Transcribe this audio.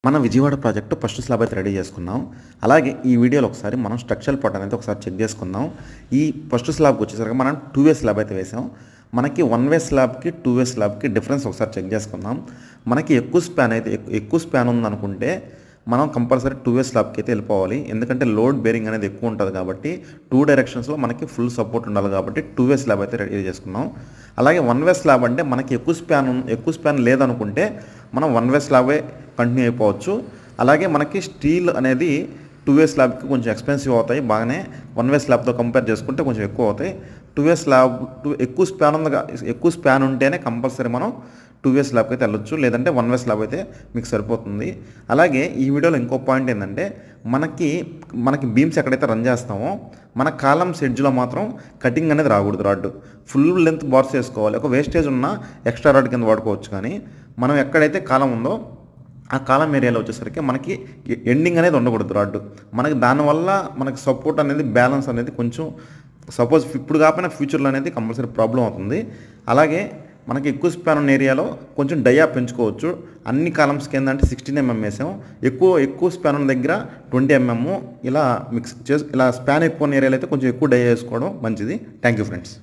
మన Vijayawada project first slab అయితే ready చేసుకున్నాం. అలాగే ఈ వీడియోలో ఒకసారి మనం స్ట్రక్చరల్ పార్ట్ అనేది ఒకసారి చెక్ చేసుకుందాం. ఈ ఫస్ట్ స్లాబ్కి వచ్చేసరికి మనం 2 వే స్లాబ్ అయితే వేసాం. మనకి 1 వే స్లాబ్కి 2 వే స్లాబ్కి డిఫరెన్స్ ఒకసారి చెక్ చేసుకుందాం. మనకి ఎక్కువ స్పాన్ ఉందనుకుంటే మనం కంపల్సరీ 2 వే స్లాబ్కి అయితే వెళ్ళిపోవాలి. ఎందుకంటే లోడ్ బేరింగ్ అనేది ఎక్కువ ఉంటుంది కాబట్టి 2 డైరెక్షన్స్లో మనకి ఫుల్ సపోర్ట్ ఉండాలి కాబట్టి 2 వే స్లాబ్ అయితే రెడీ చేసుకున్నాం. అలాగే 1 వే స్లాబ్ అంటే మనకి ఎక్కువ స్పాన్ లేదనుకుంటే మనం 1 వే స్లాబే కంటిన్యూ అయిపోవచ్చు. అలాగే మనకి స్టీల్ అనేది 2 వే స్లాబ్కి కొంచెం ఎక్స్పెన్సివ్ అవుతాయి బాగానే. 1 వే స్లాబ్తో కంపేర్ చేసుకుంటే కొంచెం ఎక్కువ అవుతాయి. 2 వే స్లాబ్ ఎక్కువ స్పాన్ ఉంటేనే కంపల్సరీ మనం 2 వే స్లాబ్కి అయితే వెళ్ళొచ్చు, లేదంటే 1 వే స్లాబ్ అయితే మీకు సరిపోతుంది. అలాగే ఈ వీడియోలో ఇంకో పాయింట్ ఏంటంటే మనకి బీమ్స్ ఎక్కడైతే రన్ చేస్తామో మన కాలమ్స్ ఎడ్జ్లో మాత్రం కటింగ్ అనేది రాకూడదు. రాడ్ ఫుల్ లెంత్ బార్స్ వేసుకోవాలి. ఒక వేస్టేజ్ ఉన్న ఎక్స్ట్రా రాడ్ కింద వాడుకోవచ్చు. కానీ మనం ఎక్కడైతే కాలం ఉందో ఆ కాలం ఏరియాలో వచ్చేసరికి మనకి ఎండింగ్ అనేది ఉండకూడదు రాడ్. మనకి దానివల్ల మనకి సపోర్ట్ అనేది బ్యాలెన్స్ అనేది కొంచెం సపోజ్ ఇప్పుడు కాకపోయినా ఫ్యూచర్లో అనేది కంపల్సరీ ప్రాబ్లం అవుతుంది. అలాగే మనకి ఎక్కువ స్పాన్ ఉన్న ఏరియాలో కొంచెం డయా పెంచుకోవచ్చు. అన్ని కాలమ్స్కి ఏంటంటే 16 mm వేసాం. ఎక్కువ స్పాన్ ఉన్న దగ్గర 20 mm ఇలా స్పాన్ ఎక్కువ ఉన్న ఏరియాలో అయితే కొంచెం ఎక్కువ డయా వేసుకోవడం మంచిది. Thank you friends.